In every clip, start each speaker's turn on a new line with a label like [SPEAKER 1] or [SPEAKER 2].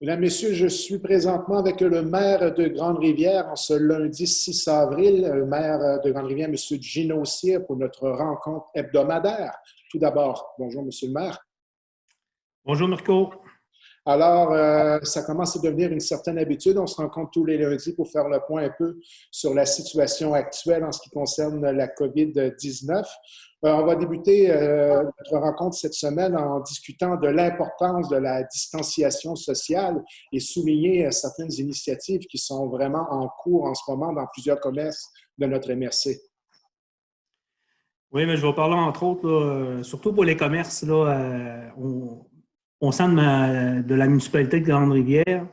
[SPEAKER 1] Mesdames, Messieurs, je suis présentement avec le maire de Grande-Rivière en ce lundi 6 avril, le maire de Grande-Rivière, M. Gino Cyr, pour notre rencontre hebdomadaire. Tout d'abord, bonjour, Monsieur le maire.
[SPEAKER 2] Bonjour Mirko.
[SPEAKER 1] Alors, ça commence à devenir une certaine habitude. On se rencontre tous les lundis pour faire le point un peu sur la situation actuelle en ce qui concerne la COVID-19. On va débuter notre rencontre cette semaine en discutant de l'importance de la distanciation sociale et souligner certaines initiatives qui sont vraiment en cours en ce moment dans plusieurs commerces de notre MRC.
[SPEAKER 2] Oui, mais je vais parler entre autres, là, surtout pour les commerces, là, au sein de la municipalité de Grande-Rivière.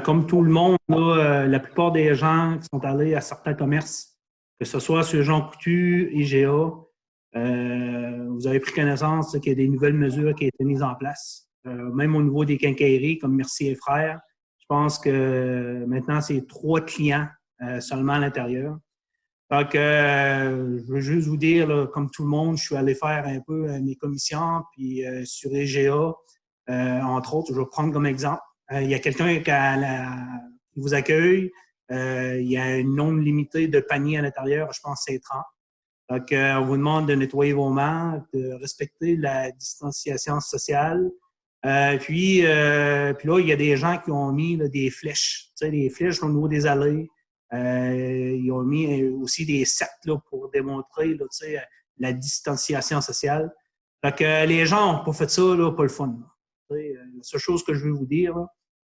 [SPEAKER 2] Comme tout le monde, là, la plupart des gens qui sont allés à certains commerces, que ce soit sur Jean Coutu, IGA, vous avez pris connaissance qu'il y a des nouvelles mesures qui ont été mises en place. Même au niveau des quincailleries, comme Mercier et Frères, je pense que maintenant, c'est 3 clients seulement à l'intérieur. Donc, je veux juste vous dire, là, comme tout le monde, je suis allé faire un peu mes commissions, puis sur IGA, entre autres, je vais prendre comme exemple. Il y a quelqu'un qui vous accueille. Il y a un nombre limité de paniers à l'intérieur, je pense que c'est 30. Donc, on vous demande de nettoyer vos mains, de respecter la distanciation sociale. Puis là, il y a des gens qui ont mis là, des flèches, tu sais, des flèches au niveau des allées. Ils ont mis aussi des cercles là, pour démontrer là, tu sais, la distanciation sociale. Donc, les gens n'ont pas fait ça là, pas le fun. La seule chose que je veux vous dire,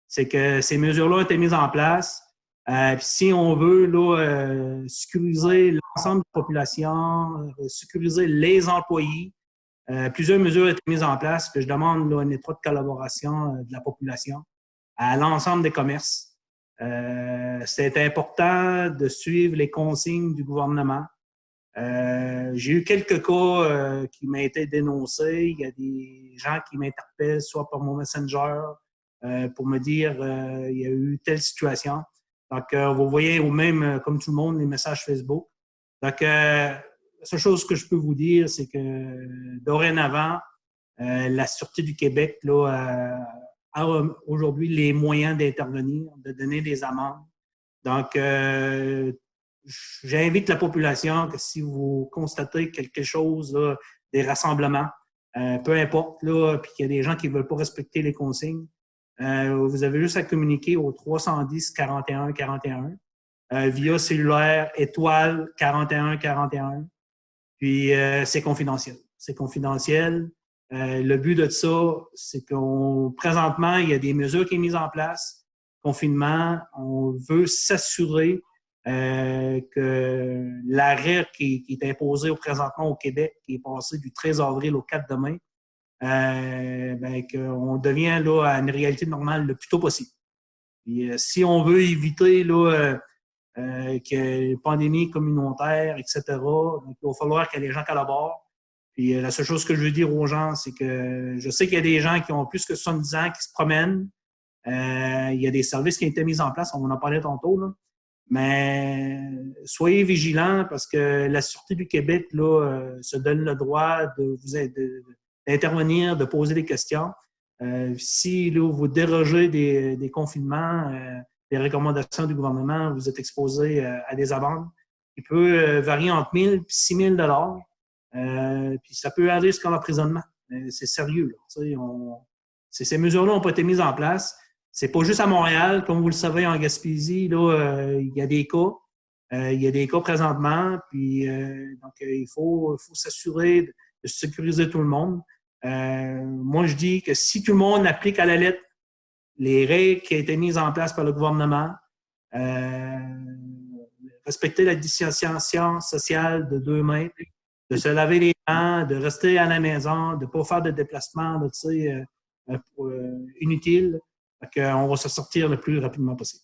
[SPEAKER 2] c'est que ces mesures-là ont été mises en place. Puis si on veut là, sécuriser l'ensemble de la population, sécuriser les employés, plusieurs mesures ont été mises en place que je demande là, une étroite collaboration de la population à l'ensemble des commerces. C'est important de suivre les consignes du gouvernement. J'ai eu quelques cas qui m'ont été dénoncés. Il y a des gens qui m'interpellent soit par mon Messenger pour me dire il y a eu telle situation. Donc, vous voyez, ou même, comme tout le monde, les messages Facebook. Donc, la seule chose que je peux vous dire, c'est que dorénavant, la Sûreté du Québec là, a aujourd'hui les moyens d'intervenir, de donner des amendes. Donc, j'invite la population que si vous constatez quelque chose, là, des rassemblements, peu importe, là, puis qu'il y a des gens qui ne veulent pas respecter les consignes, vous avez juste à communiquer au 310 41 41 via cellulaire étoile 41 41. Puis, c'est confidentiel. C'est confidentiel. Le but de ça, c'est présentement, il y a des mesures qui sont mises en place. Confinement, on veut s'assurer que l'arrêt qui est imposé présentement au Québec, qui est passé du 13 avril au 4 mai, qu'on devient là, à une réalité normale le plus tôt possible. Puis, si on veut éviter là, qu'il y ait une pandémie communautaire, etc., donc il va falloir que les gens collaborent. Puis la seule chose que je veux dire aux gens, c'est que je sais qu'il y a des gens qui ont plus que 70 ans qui se promènent. Il y a des services qui ont été mis en place, on en parlait tantôt, là. Mais soyez vigilants parce que la Sûreté du Québec là, se donne le droit d'intervenir, de poser des questions. Si là, vous dérogez des confinements, des recommandations du gouvernement, vous êtes exposé à des amendes qui peuvent varier entre 1 000 et 6 000 $. Puis ça peut aller jusqu'à l'emprisonnement. C'est sérieux. Ces mesures-là n'ont pas été mises en place. C'est pas juste à Montréal. Comme vous le savez, en Gaspésie, là, il y a des cas. Il y a des cas présentement. Puis donc, il faut s'assurer de sécuriser tout le monde. Moi, je dis que si tout le monde applique à la lettre les règles qui ont été mises en place par le gouvernement, respecter la distanciation sociale de 2 mètres, de se laver les mains, de rester à la maison, de ne pas faire de déplacement inutiles, on va se sortir le plus rapidement possible.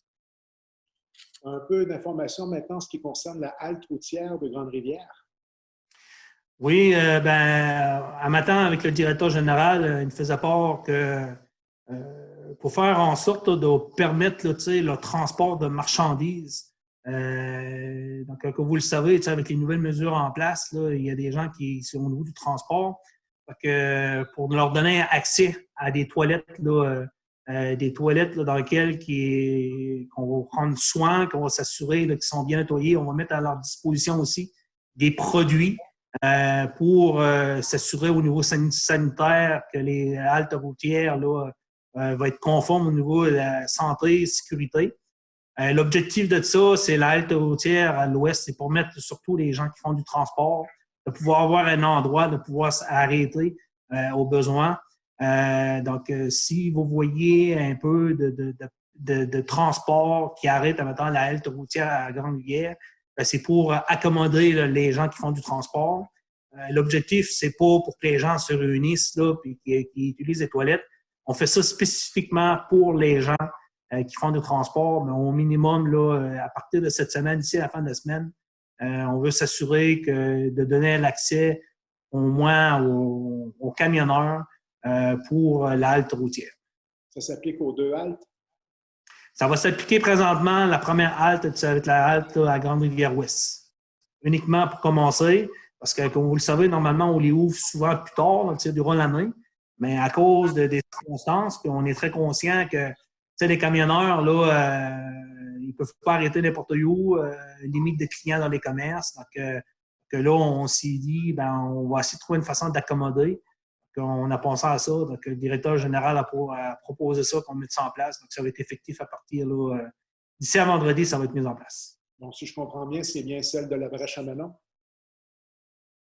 [SPEAKER 1] Un peu d'informations maintenant en ce qui concerne la halte routière de Grande-Rivière.
[SPEAKER 2] Oui, à matin, avec le directeur général, il me faisait part que pour faire en sorte là, de permettre là, le transport de marchandises, donc comme vous le savez, avec les nouvelles mesures en place, là, il y a des gens qui sont au niveau du transport. Pour leur donner accès à des toilettes là, des toilettes là, dans lesquelles qu'on va prendre soin, qu'on va s'assurer qu'ils sont bien nettoyés. On va mettre à leur disposition aussi des produits pour s'assurer au niveau sanitaire que les haltes routières là, vont être conformes au niveau de la santé et sécurité. L'objectif de ça, c'est la halte routière à l'ouest, c'est pour mettre surtout les gens qui font du transport, de pouvoir avoir un endroit, de pouvoir s'arrêter au besoin. Donc, si vous voyez un peu de transport qui arrête, admettons, la halte routière à Grande-Rivière, c'est pour accommoder là, les gens qui font du transport. L'objectif, c'est pas pour que les gens se réunissent là puis qui utilisent les toilettes. On fait ça spécifiquement pour les gens qui font du transport, mais au minimum, là, à partir de cette semaine, d'ici à la fin de la semaine, on veut s'assurer de donner l'accès au moins aux camionneurs pour la halte routière.
[SPEAKER 1] Ça s'applique aux 2 haltes?
[SPEAKER 2] Ça va s'appliquer présentement. La première halte, ça va être la halte là, à Grande-Rivière-Ouest. Uniquement pour commencer, parce que, comme vous le savez, normalement, on les ouvre souvent plus tard, là, durant l'année, mais à cause des circonstances, puis on est très conscient que les camionneurs, là, ils ne peuvent pas arrêter n'importe où, limite de clients dans les commerces. Donc, que là, on s'est dit, ben, on va essayer de trouver une façon d'accommoder. On a pensé à ça. Donc, le directeur général a proposé ça, qu'on mette ça en place. Donc, ça va être effectif à partir là, d'ici à vendredi, ça va être mis en place.
[SPEAKER 1] Donc, si je comprends bien, c'est bien celle de la Brèche à Menon?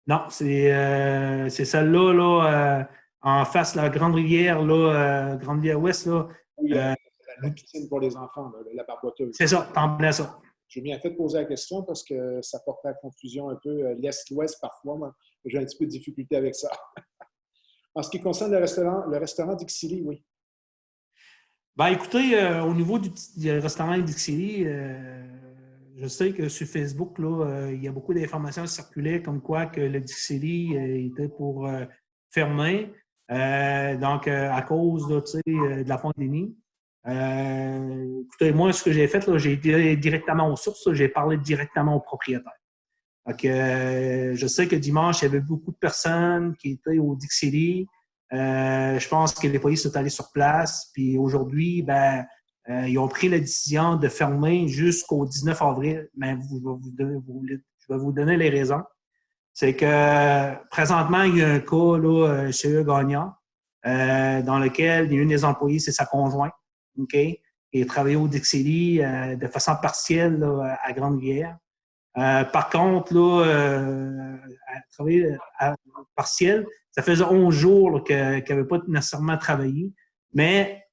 [SPEAKER 2] Non, c'est celle-là, là, en face, la Grande-Rivière, là, Grande-Rivière-Ouest, là.
[SPEAKER 1] Oui, la piscine pour les enfants, là, la barboteuse.
[SPEAKER 2] C'est ça, t'en plais ça.
[SPEAKER 1] J'ai bien fait de poser la question parce que ça portait à confusion un peu l'Est-Ouest parfois. Moi, j'ai un petit peu de difficulté avec ça. En ce qui concerne le restaurant Dixili, oui.
[SPEAKER 2] Ben, écoutez, au niveau du restaurant Dixili, je sais que sur Facebook, là, il y a beaucoup d'informations qui circulaient comme quoi que le Dixili était pour fermer. Donc, à cause là, de la pandémie. Écoutez, moi, ce que j'ai fait, là, j'ai été directement aux sources, là, j'ai parlé directement au propriétaire. Donc, je sais que dimanche, il y avait beaucoup de personnes qui étaient au Dixili. Je pense que les polices sont allés sur place. Puis aujourd'hui, ben, ils ont pris la décision de fermer jusqu'au 19 avril. Mais je vais vous donner les raisons. C'est que présentement, il y a un cas là, chez eux gagnant dans lequel une des employées, c'est sa conjointe, OK? Et travaillait au Dixili de façon partielle là, à Grande-Rivière. Par contre, là, travailler à partiel, ça faisait 11 jours qu'elle n'avait pas nécessairement travaillé, mais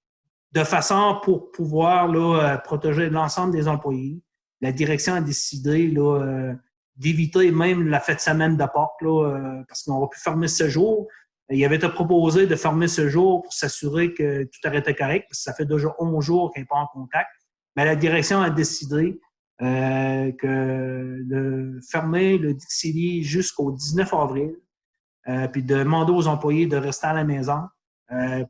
[SPEAKER 2] de façon pour pouvoir là, protéger l'ensemble des employés, la direction a décidé là, d'éviter même la fête de semaine de Pâques, là, parce qu'on aurait pu fermer ce jour. Il avait été proposé de fermer ce jour pour s'assurer que tout arrêtait correct, parce que ça fait déjà 11 jours qu'elle n'est pas en contact. Mais la direction a décidé que de fermer le Dixili jusqu'au 19 avril, puis de demander aux employés de rester à la maison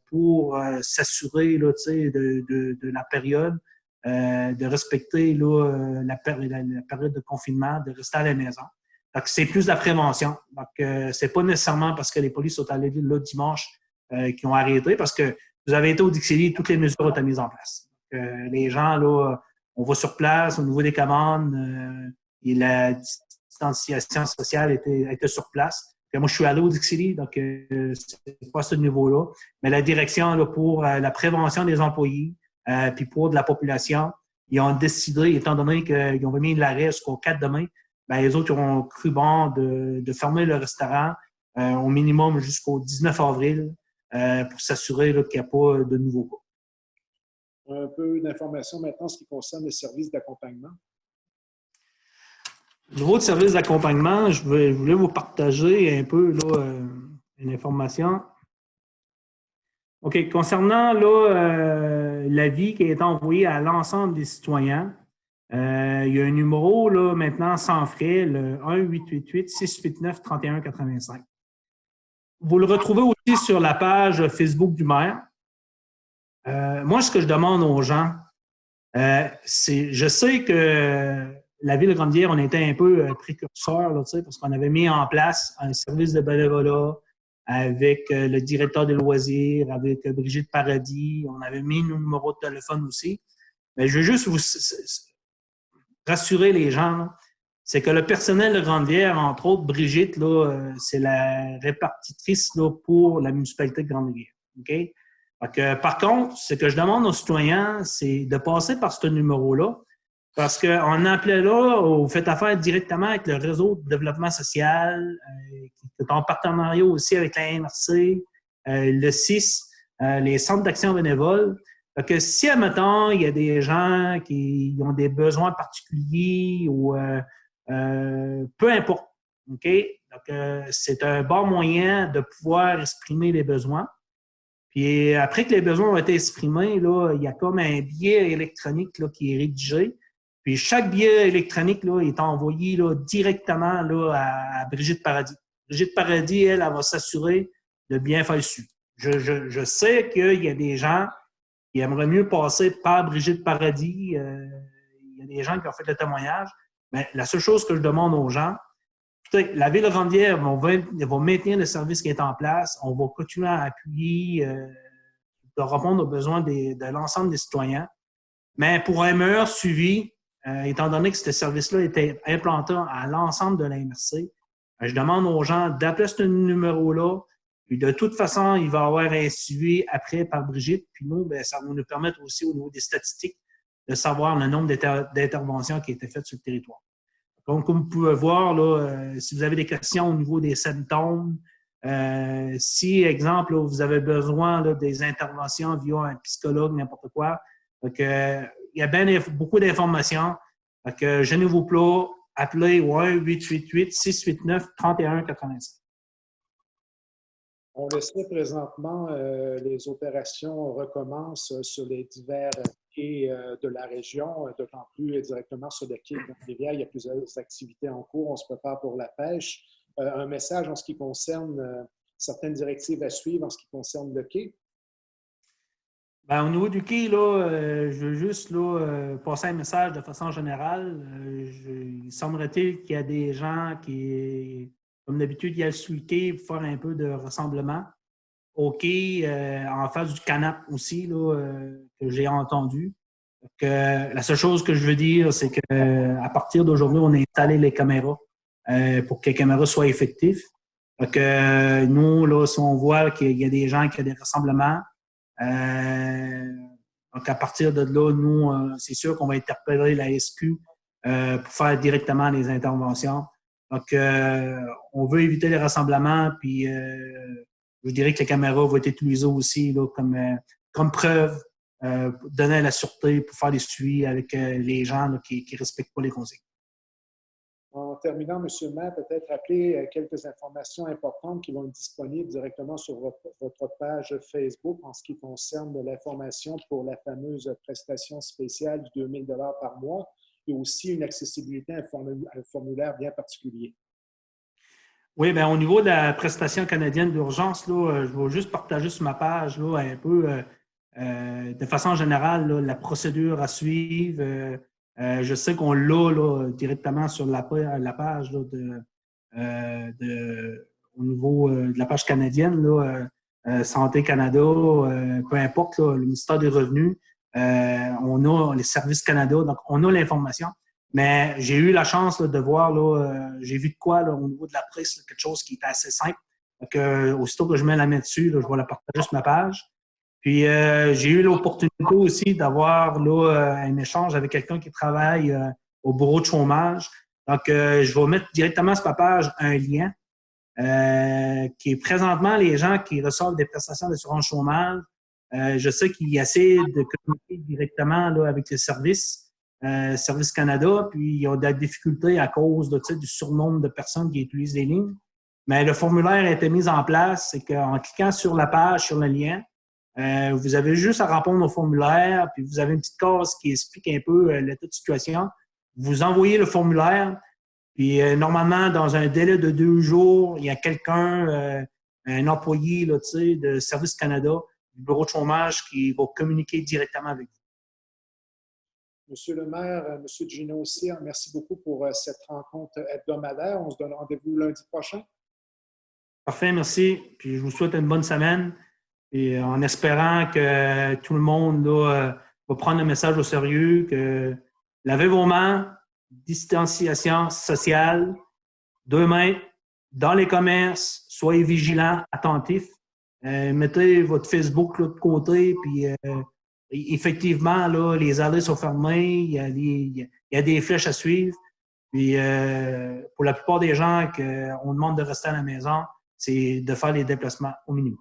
[SPEAKER 2] pour s'assurer là, de la période, de respecter là, la période de confinement, de rester à la maison. Donc, c'est plus de la prévention. Donc, c'est pas nécessairement parce que les polices sont allés là dimanche qui ont arrêté, parce que vous avez été au Dixili, toutes les mesures ont été mises en place. Donc, les gens, là, on va sur place au niveau des commandes et la distanciation sociale était sur place. Puis moi, je suis allé au Dixili, donc c'est pas à ce niveau-là. Mais la direction là, pour la prévention des employés puis pour de la population, ils ont décidé, étant donné qu'ils ont mis l'arrêt jusqu'au 4 demain, ben, les autres ils ont cru bon de fermer le restaurant au minimum jusqu'au 19 avril pour s'assurer qu'il n'y a pas de nouveaux cas.
[SPEAKER 1] Un peu d'informations maintenant en ce qui concerne les services d'accompagnement.
[SPEAKER 2] Au niveau de services d'accompagnement, je voulais vous partager un peu là, une information. OK. Concernant là, l'avis qui est envoyé à l'ensemble des citoyens, il y a un numéro là, maintenant sans frais, le 1-888-689-3185. Vous le retrouvez aussi sur la page Facebook du maire. Moi, ce que je demande aux gens, c'est, je sais que la Ville de Grande-Rivière, on était un peu précurseur, là, parce qu'on avait mis en place un service de bénévolat avec le directeur des loisirs, avec Brigitte Paradis. On avait mis nos numéros de téléphone aussi. Mais je veux juste vous rassurer les gens, là, c'est que le personnel de Grande-Rivière, entre autres, Brigitte, là, c'est la répartitrice là, pour la municipalité de Grande-Rivière. OK? Donc, par contre, ce que je demande aux citoyens, c'est de passer par ce numéro-là, parce qu'on appelait là, vous faites affaire directement avec le réseau de développement social, qui est en partenariat aussi avec la MRC, le CIS, les centres d'action bénévole. Donc, si, admettons, il y a des gens qui ont des besoins particuliers ou peu importe, OK? Donc, c'est un bon moyen de pouvoir exprimer les besoins. Puis après que les besoins ont été exprimés, là, il y a comme un billet électronique là, qui est rédigé. Puis chaque billet électronique là, est envoyé là, directement là, à Brigitte Paradis. Brigitte Paradis, elle va s'assurer de bien faire le suivi. Je sais qu'il y a des gens qui aimeraient mieux passer par Brigitte Paradis. Il y a des gens qui ont fait le témoignage. Mais la seule chose que je demande aux gens, la Ville de Grande-Rivière va maintenir le service qui est en place. On va continuer à appuyer, de répondre aux besoins de l'ensemble des citoyens. Mais pour un meilleur suivi, étant donné que ce service-là était implanté à l'ensemble de la MRC, je demande aux gens d'appeler ce numéro-là. Puis de toute façon, il va y avoir un suivi après par Brigitte. Puis nous, bien, ça va nous permettre aussi au niveau des statistiques de savoir le nombre d'interventions qui étaient faites sur le territoire. Donc, comme vous pouvez voir, là, si vous avez des questions au niveau des symptômes, si, exemple, là, vous avez besoin là, des interventions via un psychologue, n'importe quoi, donc, il y a bien beaucoup d'informations. Donc, gênez-vous pas, appelez 1-888-689-3185.
[SPEAKER 1] On le sait présentement, les opérations recommencent sur les divers quais de la région, d'autant plus directement sur le quai de Grande-Rivière. Il y a plusieurs activités en cours. On se prépare pour la pêche. Un message en ce qui concerne certaines directives à suivre en ce qui concerne le quai?
[SPEAKER 2] Bien, au niveau du quai, là, je veux juste là, passer un message de façon générale. Il semblerait-il qu'il y a des gens qui, comme d'habitude, il y a sur le quai pour faire un peu de rassemblement. Au quai, en face du canap aussi, là, que j'ai entendu. Donc, la seule chose que je veux dire, c'est qu'à partir d'aujourd'hui, on a installé les caméras pour que les caméras soient effectives. Donc, nous, là, si on voit qu'il y a des gens qui ont des rassemblements, donc à partir de là, nous, c'est sûr qu'on va interpeller la SQ pour faire directement les interventions. Donc, on veut éviter les rassemblements, puis je dirais que les caméras vont être utilisées aussi là, comme preuve pour donner la sûreté, pour faire des suivis avec les gens là, qui ne respectent pas les consignes.
[SPEAKER 1] En terminant, M. le maire, peut-être rappeler quelques informations importantes qui vont être disponibles directement sur votre page Facebook en ce qui concerne l'information pour la fameuse prestation spéciale du 2 000 $ par mois et aussi une accessibilité à un formulaire bien particulier.
[SPEAKER 2] Oui, bien, au niveau de la prestation canadienne d'urgence, là, je vais juste partager sur ma page là, un peu de façon générale là, la procédure à suivre. Je sais qu'on l'a là, directement sur la page là, au niveau de la page canadienne, là, Santé Canada, peu importe, là, le ministère des Revenus, on a les Services Canada, donc on a l'information. Mais j'ai eu la chance là, de voir, là, j'ai vu de quoi là, au niveau de la presse, là, quelque chose qui était assez simple. Donc, aussitôt que je mets la main dessus, là, je vais la partager sur ma page. Puis, j'ai eu l'opportunité aussi d'avoir là, un échange avec quelqu'un qui travaille au bureau de chômage. Donc, je vais mettre directement sur ma page un lien qui est présentement les gens qui reçoivent des prestations d'assurance chômage. Je sais qu'ils essaient de communiquer directement là, avec les services, Service Canada, puis ils ont des difficultés à cause de, du surnombre de personnes qui utilisent les lignes. Mais le formulaire a été mis en place, c'est qu'en cliquant sur la page, sur le lien, vous avez juste à répondre au formulaire, puis vous avez une petite case qui explique un peu l'état de situation. Vous envoyez le formulaire, puis normalement, dans un délai de 2 jours, il y a quelqu'un, un employé là, de Service Canada, du bureau de chômage, qui va communiquer directement avec vous.
[SPEAKER 1] Monsieur le maire, Monsieur Gino Cyr, merci beaucoup pour cette rencontre hebdomadaire. On se donne rendez-vous lundi prochain.
[SPEAKER 2] Parfait, merci. Puis je vous souhaite une bonne semaine. Et en espérant que tout le monde là, va prendre le message au sérieux, que lavez vos mains, distanciation sociale, 2 mains dans les commerces, soyez vigilants, attentifs. Mettez votre Facebook là, de côté, puis effectivement, là, les allées sont fermées, il y a des flèches à suivre. Puis pour la plupart des gens qu'on demande de rester à la maison, c'est de faire les déplacements au minimum.